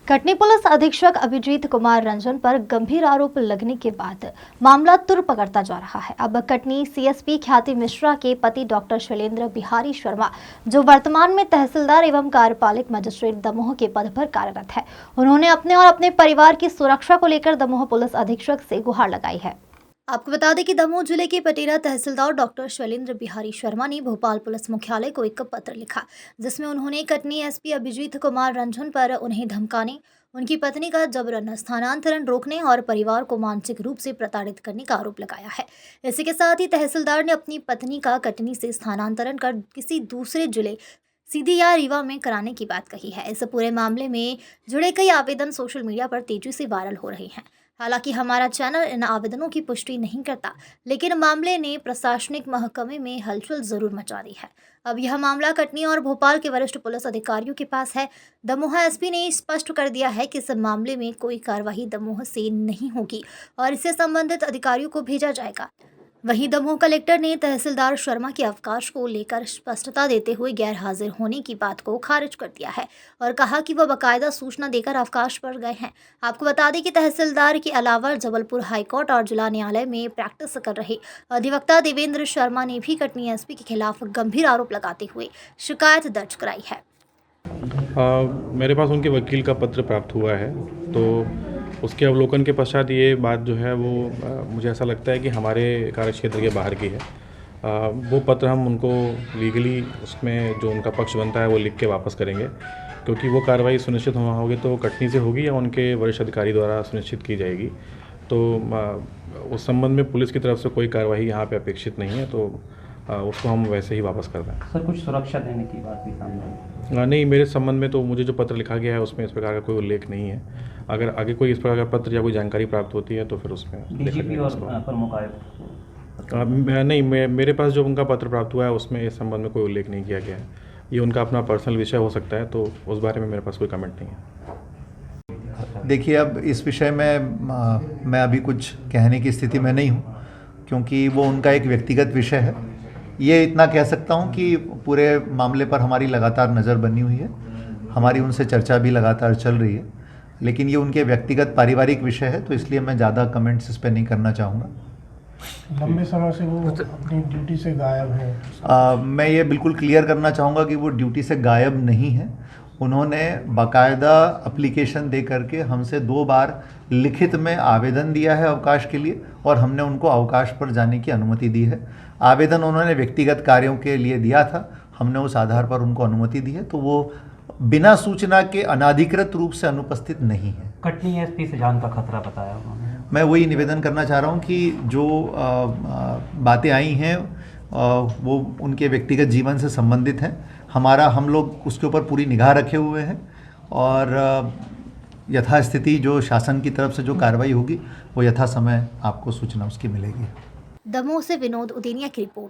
Katni police अधीक्षक अभिजीत कुमार रंजन पर गंभीर आरोप लगने के बाद मामला तुर पकड़ता जा रहा है। अब कटनी सीएसपी ख्याति मिश्रा के पति डॉक्टर शैलेंद्र बिहारी शर्मा, जो वर्तमान में तहसीलदार एवं कार्यपालिक मजिस्ट्रेट दमोह के पद पर कार्यरत है, उन्होंने अपने और अपने परिवार की सुरक्षा को लेकर दमोह पुलिस अधीक्षक से गुहार लगाई है। आपको बता दें कि दमोह जिले के पटेरा तहसीलदार डॉक्टर शैलेंद्र बिहारी शर्मा ने भोपाल पुलिस मुख्यालय को एक पत्र लिखा, जिसमें उन्होंने कटनी एसपी अभिजीत कुमार रंजन पर उन्हें धमकाने, उनकी पत्नी का जबरन स्थानांतरण रोकने और परिवार को मानसिक रूप से प्रताड़ित करने का आरोप लगाया है। इसी के साथ ही तहसीलदार ने अपनी पत्नी का कटनी से स्थानांतरण कर किसी दूसरे जिले सीधी या रीवा में कराने की बात कही है। इस पूरे मामले में जुड़े कई आवेदन सोशल मीडिया पर तेजी से वायरल हो रहे हैं। हालांकि हमारा चैनल इन आवेदनों की पुष्टि नहीं करता, लेकिन मामले ने प्रशासनिक महकमे में हलचल जरूर मचा दी है। अब यह मामला कटनी और भोपाल के वरिष्ठ पुलिस अधिकारियों के पास है। दमोह एसपी ने स्पष्ट कर दिया है कि इस मामले में कोई कार्रवाई दमोह से नहीं होगी और इसे संबंधित अधिकारियों को भेजा जाएगा। वहीं दमोह कलेक्टर ने तहसीलदार शर्मा के अवकाश को लेकर स्पष्टता देते हुए गैर हाजिर होने की बात को खारिज कर दिया है और कहा कि वह बाकायदा सूचना देकर अवकाश पर गए हैं। आपको बता दें कि तहसीलदार के अलावा जबलपुर हाईकोर्ट और जिला न्यायालय में प्रैक्टिस कर रहे अधिवक्ता देवेंद्र शर्मा ने भी कटनी एसपी के खिलाफ गंभीर आरोप लगाते हुए शिकायत दर्ज कराई है। मेरे पास उनके वकील का पत्र प्राप्त हुआ है, तो उसके अवलोकन के पश्चात ये बात जो है वो मुझे ऐसा लगता है कि हमारे कार्यक्षेत्र के बाहर की है। वो पत्र हम उनको लीगली उसमें जो उनका पक्ष बनता है वो लिख के वापस करेंगे, क्योंकि वो कार्रवाई सुनिश्चित होना होगी तो कटनी से होगी या उनके वरिष्ठ अधिकारी द्वारा सुनिश्चित की जाएगी। तो उस संबंध में पुलिस की तरफ से कोई कार्रवाई यहाँ पे अपेक्षित नहीं है, तो उसको हम वैसे ही वापस कर दें। सर, कुछ सुरक्षा देने की बात भी सामने आई? नहीं, मेरे संबंध में तो मुझे जो पत्र लिखा गया है उसमें इस प्रकार का कोई उल्लेख नहीं है। अगर आगे कोई इस प्रकार का पत्र या कोई जानकारी प्राप्त होती है तो फिर उसमें डीजीपी और प्रमुख आयुक्त नहीं, मेरे पास जो उनका पत्र प्राप्त हुआ है उसमें इस संबंध में कोई उल्लेख नहीं किया गया है। ये उनका अपना पर्सनल विषय हो सकता है, तो उस बारे में मेरे पास कोई कमेंट नहीं है। देखिए, अब इस विषय में मैं अभी कुछ कहने की स्थिति में नहीं हूँ, क्योंकि वो उनका एक व्यक्तिगत विषय है। ये इतना कह सकता हूँ कि पूरे मामले पर हमारी लगातार नज़र बनी हुई है, हमारी उनसे चर्चा भी लगातार चल रही है, लेकिन ये उनके व्यक्तिगत पारिवारिक विषय है, तो इसलिए मैं ज़्यादा कमेंट्स इस पर नहीं करना चाहूँगा। लंबे समय से वो अपनी ड्यूटी से गायब है। मैं ये बिल्कुल क्लियर करना चाहूँगा कि वो ड्यूटी से गायब नहीं है। उन्होंने बाकायदा एप्लीकेशन दे करके हमसे 2 बार लिखित में आवेदन दिया है अवकाश के लिए, और हमने उनको अवकाश पर जाने की अनुमति दी है। आवेदन उन्होंने व्यक्तिगत कार्यों के लिए दिया था, हमने उस आधार पर उनको अनुमति दी है, तो वो बिना सूचना के अनाधिकृत रूप से अनुपस्थित नहीं है। कटनी एसपी से जान का खतरा बताया उन्होंने। मैं वही निवेदन करना चाह रहा हूँ कि जो बातें आई हैं वो उनके व्यक्तिगत जीवन से संबंधित हैं। हम लोग उसके ऊपर पूरी निगाह रखे हुए हैं, और यथास्थिति जो शासन की तरफ से जो कार्रवाई होगी वो यथा समय आपको सूचना उसकी मिलेगी। दमोह से विनोद उदेनिया की रिपोर्ट।